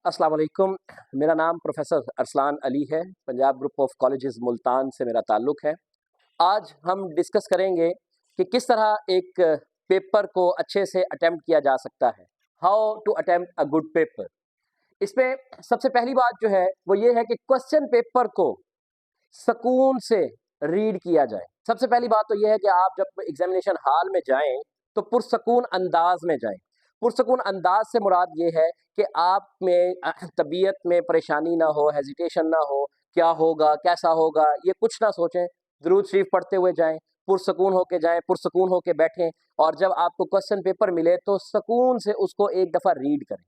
अस्सलाम वालेकुम। मेरा नाम प्रोफेसर अरसलान अली है। Punjab group of colleges Multan से मेरा ताल्लुक़ है। आज हम डिस्कस करेंगे कि किस तरह एक पेपर को अच्छे से अटेम्प्ट किया जा सकता है। How to attempt a good paper. इसमें सबसे पहली बात जो है वो ये है कि क्वेश्चन पेपर को सुकून से रीड किया जाए। सबसे पहली बात तो ये है कि आप जब एग्जामिनेशन हॉल में जाएं तो पुरसकून अंदाज में जाएं। पुरसकून अंदाज से मुराद ये है कि आप में तबीयत में परेशानी ना हो, हेजिटेशन ना हो, क्या होगा कैसा होगा ये कुछ ना सोचें। दुरूद शरीफ पढ़ते हुए जाएं, पुरसकून होके जाएं, पुरसकून होके बैठें और जब आपको क्वेश्चन पेपर मिले तो सुकून से उसको एक दफ़ा रीड करें।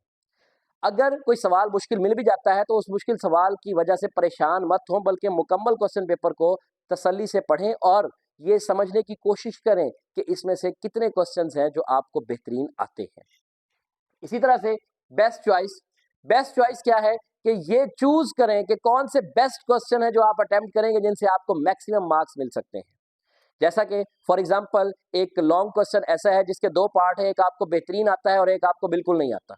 अगर कोई सवाल मुश्किल मिल भी जाता है तो उस मुश्किल सवाल की वजह से परेशान मत हों, बल्कि मुकम्मल क्वेश्चन पेपर को तसल्ली से पढ़ें और ये समझने की कोशिश करें कि इसमें से कितने क्वेश्चंस हैं जो आपको बेहतरीन आते हैं। इसी तरह से बेस्ट चॉइस क्या है कि ये चूज करें कि कौन से बेस्ट क्वेश्चन है जो आप अटेम्प्ट करेंगे जिनसे आपको मैक्सिमम मार्क्स मिल सकते हैं। जैसा कि फॉर एग्जांपल एक लॉन्ग क्वेश्चन ऐसा है जिसके दो पार्ट है, एक आपको बेहतरीन आता है और एक आपको बिल्कुल नहीं आता,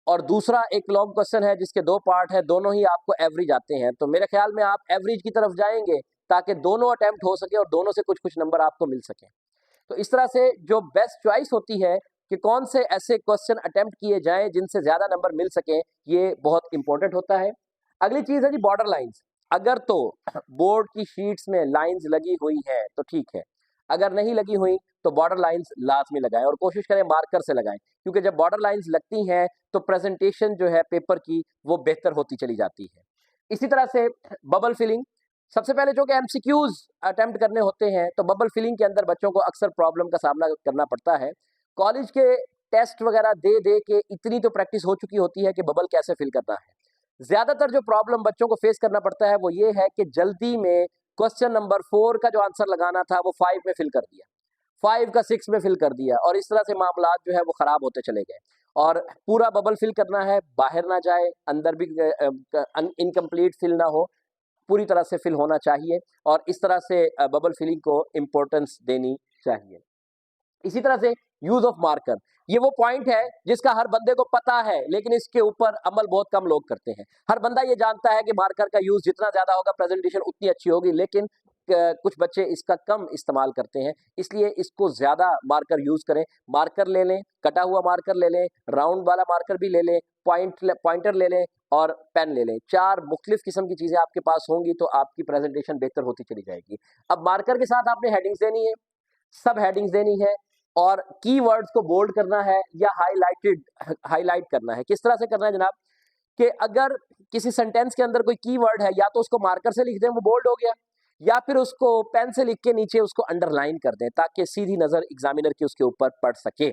और दूसरा एक लॉन्ग क्वेश्चन है जिसके दो पार्ट है, दोनों ही आपको एवरेज आते हैं। तो मेरे ख्याल में आप एवरेज की तरफ जाएंगे ताकि दोनों अटेम्प्ट हो सके और दोनों से कुछ कुछ नंबर आपको मिल सके। तो इस तरह से जो बेस्ट चॉइस होती है कि कौन से ऐसे क्वेश्चन अटेम्प्ट किए जाएं जिनसे ज्यादा नंबर मिल सके, ये बहुत इंपॉर्टेंट होता है। अगली चीज है जी बॉर्डर लाइंस। अगर तो बोर्ड की शीट्स में लाइंस लगी हुई है तो ठीक है, अगर नहीं लगी हुई तो बॉर्डर लाइंस लाजमी लगाएं और कोशिश करें मार्कर से लगाएं, क्योंकि जब बॉर्डर लाइंस लगती हैं तो प्रेजेंटेशन जो है पेपर की वो बेहतर होती चली जाती है। इसी तरह से बबल फिलिंग। सबसे पहले जो कि एमसीक्यूज अटेम्प्ट करने होते हैं तो बबल फिलिंग के अंदर बच्चों को अक्सर प्रॉब्लम का सामना करना पड़ता है। कॉलेज के टेस्ट वगैरह दे दे के इतनी तो प्रैक्टिस हो चुकी होती है कि बबल कैसे फिल करना है। ज्यादातर जो प्रॉब्लम बच्चों को फेस करना पड़ता है वो ये है कि जल्दी में क्वेश्चन नंबर 4 का जो आंसर लगाना था वो 5 में फिल कर दिया, 5 का 6 में फिल कर दिया, और इस तरह से मामलात जो है वो खराब होते चले गए। और पूरा बबल फिल करना है, बाहर ना जाए, अंदर भी इनकम्प्लीट फिल ना हो, पूरी तरह से फिल होना चाहिए और इस तरह से बबल फिलिंग को इम्पोर्टेंस देनी चाहिए। इसी तरह से यूज ऑफ मार्कर, ये वो पॉइंट है जिसका हर बंदे को पता है लेकिन इसके ऊपर अमल बहुत कम लोग करते हैं। हर बंदा ये जानता है कि मार्कर का यूज जितना ज्यादा होगा प्रेजेंटेशन उतनी अच्छी होगी, लेकिन कुछ बच्चे इसका कम इस्तेमाल करते हैं, इसलिए इसको ज्यादा मार्कर यूज करें। मार्कर ले लें, कटा हुआ मार्कर ले लें, राउंड वाला मार्कर भी ले लें, पॉइंटर ले लें और पेन ले लें। 4 मुख्तलिफ किस्म की चीजें आपके पास होंगी तो आपकी प्रेजेंटेशन बेहतर होती चली जाएगी। अब मार्कर के साथ आपने हेडिंग्स देनी है, सब हेडिंग्स देनी है और कीवर्ड्स को बोल्ड करना है या हाईलाइट करना है। किस तरह से करना है जनाब, कि अगर किसी सेंटेंस के अंदर कोई कीवर्ड है या तो उसको मार्कर से लिख दें वो बोल्ड हो गया, या फिर उसको पेन से लिख के नीचे उसको अंडरलाइन कर दें ताकि सीधी नजर एग्जामिनर की उसके ऊपर पड़ सके।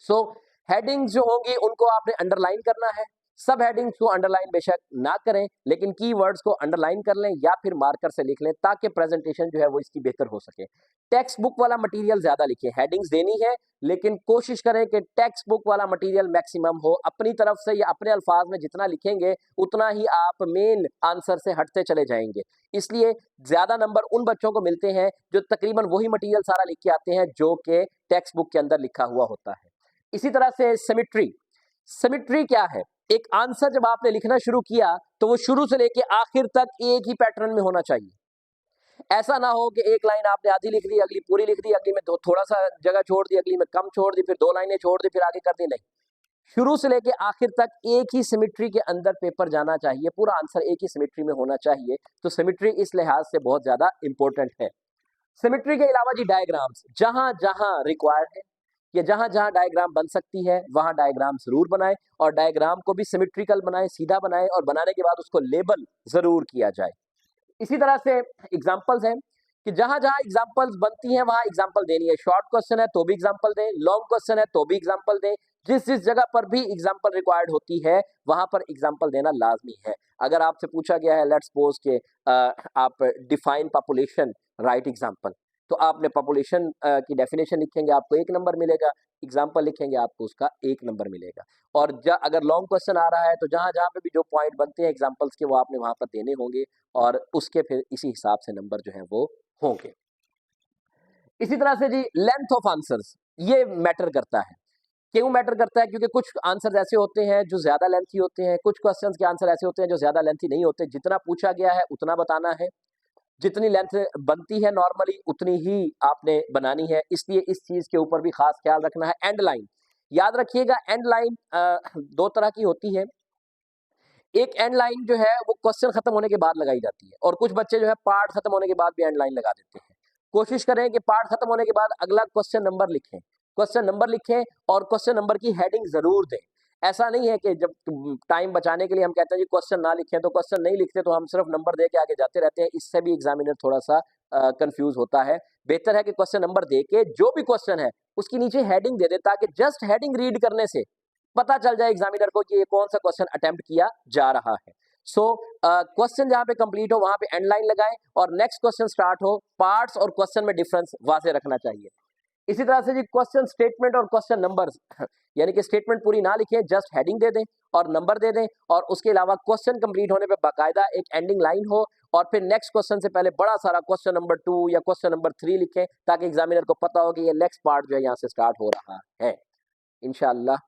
सो हेडिंग्स जो होंगी उनको आपने अंडरलाइन करना है। सब हेडिंग्स को अंडरलाइन बेशक ना करें लेकिन कीवर्ड्स को अंडरलाइन कर लें या फिर मार्कर से लिख लें ताकि प्रेजेंटेशन जो है वो इसकी बेहतर हो सके। टेक्स्ट बुक वाला मटेरियल ज्यादा लिखें, हेडिंग्स देनी है लेकिन कोशिश करें कि टेक्स्ट बुक वाला मटेरियल मैक्सिमम हो। अपनी तरफ से या अपने अल्फाज में जितना लिखेंगे उतना ही आप मेन आंसर से हटते चले जाएंगे, इसलिए ज्यादा नंबर उन बच्चों को मिलते हैं जो तकरीबन वही मटेरियल सारा लिख के आते हैं जो कि टेक्स्ट बुक के अंदर लिखा हुआ होता है। इसी तरह से सिमिट्री क्या है, एक आंसर जब आपने लिखना शुरू किया तो वो शुरू से लेके आखिर तक एक ही पैटर्न में होना चाहिए। ऐसा ना हो कि एक लाइन आपने आधी लिख दी, अगली पूरी लिख दी, अगली में थोड़ा सा जगह छोड़ दी, अगली में कम छोड़ दी, फिर 2 लाइनें छोड़ दी, फिर आगे कर दी। नहीं, शुरू से लेके आखिर तक एक ही सिमिट्री के अंदर पेपर जाना चाहिए, पूरा आंसर एक ही सिमिट्री में होना चाहिए। तो सिमिट्री इस लिहाज से बहुत ज्यादा इंपॉर्टेंट है। सिमिट्री के अलावा जी डायग्राम्स, जहां जहां रिक्वायर्ड है या जहां जहां डायग्राम बन सकती है वहां डायग्राम जरूर बनाएं और डायग्राम को भी सिमिट्रिकल बनाएं, सीधा बनाएं और बनाने के बाद उसको लेबल जरूर किया जाए। इसी तरह से एग्जाम्पल्स हैं कि जहां जहां एग्जाम्पल्स बनती हैं वहां एग्जाम्पल देनी है। शॉर्ट क्वेश्चन है तो भी एग्जाम्पल दें, लॉन्ग क्वेश्चन है तो भी एग्जाम्पल दें, जिस जिस जगह पर भी एग्जाम्पल रिक्वायर्ड होती है वहां पर एग्जाम्पल देना लाजमी है। अगर आपसे पूछा गया है लेट्स सपोज के आप डिफाइन पॉपुलेशन, राइट एग्जाम्पल, तो आपने पॉपुलेशन की डेफिनेशन लिखेंगे आपको 1 नंबर मिलेगा, एग्जाम्पल लिखेंगे आपको उसका 1 नंबर मिलेगा। और अगर लॉन्ग क्वेश्चन आ रहा है तो जहां जहां पे भी जो पॉइंट बनते हैं एग्जाम्पल्स के वो आपने वहां पर देने होंगे और उसके फिर इसी हिसाब से नंबर जो है वो होंगे। इसी तरह से जी लेंथ ऑफ आंसर्स, ये मैटर करता है। क्यों मैटर करता है? क्योंकि कुछ आंसर ऐसे होते हैं जो ज़्यादा लेंथी होते हैं, कुछ क्वेश्चंस के आंसर ऐसे होते हैं जो ज़्यादा लेंथी नहीं होते। जितना पूछा गया है उतना बताना है, जितनी लेंथ बनती है नॉर्मली उतनी ही आपने बनानी है, इसलिए इस चीज़ के ऊपर भी खास ख्याल रखना है। एंड लाइन याद रखिएगा, एंड लाइन 2 तरह की होती है। एक एंड लाइन जो है वो क्वेश्चन खत्म होने के बाद लगाई जाती है, और कुछ बच्चे जो है पार्ट खत्म होने के बाद भी एंड लाइन लगा देते हैं। कोशिश करें कि पार्ट खत्म होने के बाद अगला क्वेश्चन नंबर लिखें, क्वेश्चन नंबर लिखें और क्वेश्चन नंबर की हेडिंग जरूर दें। ऐसा नहीं है कि जब टाइम बचाने के लिए हम कहते हैं जी क्वेश्चन ना लिखें, तो क्वेश्चन नहीं लिखते तो हम सिर्फ नंबर दे के आगे जाते रहते हैं। इससे भी एग्जामिनर थोड़ा सा कंफ्यूज होता है। बेहतर है कि क्वेश्चन नंबर दे के जो भी क्वेश्चन है उसकी नीचे हेडिंग दे दे, ताकि जस्ट हेडिंग रीड करने से पता चल जाए एग्जामिनर को कि ये कौन सा क्वेश्चन अटेम्प्ट किया जा रहा है। सो क्वेश्चन जहां पे कंप्लीट हो वहां पे एंड लाइन लगाएं, और नेक्स्ट क्वेश्चन स्टार्ट हो, पार्ट्स और क्वेश्चन में डिफरेंस वाज़ेह रखना चाहिए। इसी तरह से जी क्वेश्चन स्टेटमेंट और क्वेश्चन नंबर्स यानी कि स्टेटमेंट पूरी ना लिखें, जस्ट हेडिंग दे दें और नंबर दे दें, और उसके अलावा क्वेश्चन कंप्लीट होने पे बाकायदा एक एंडिंग लाइन हो, और फिर नेक्स्ट क्वेश्चन से पहले बड़ा सारा क्वेश्चन नंबर 2 या क्वेश्चन नंबर 3 लिखें, ताकि एग्जामिनर को पता हो कि ये नेक्स्ट पार्ट जो है यहाँ से स्टार्ट हो रहा है। इंशाअल्लाह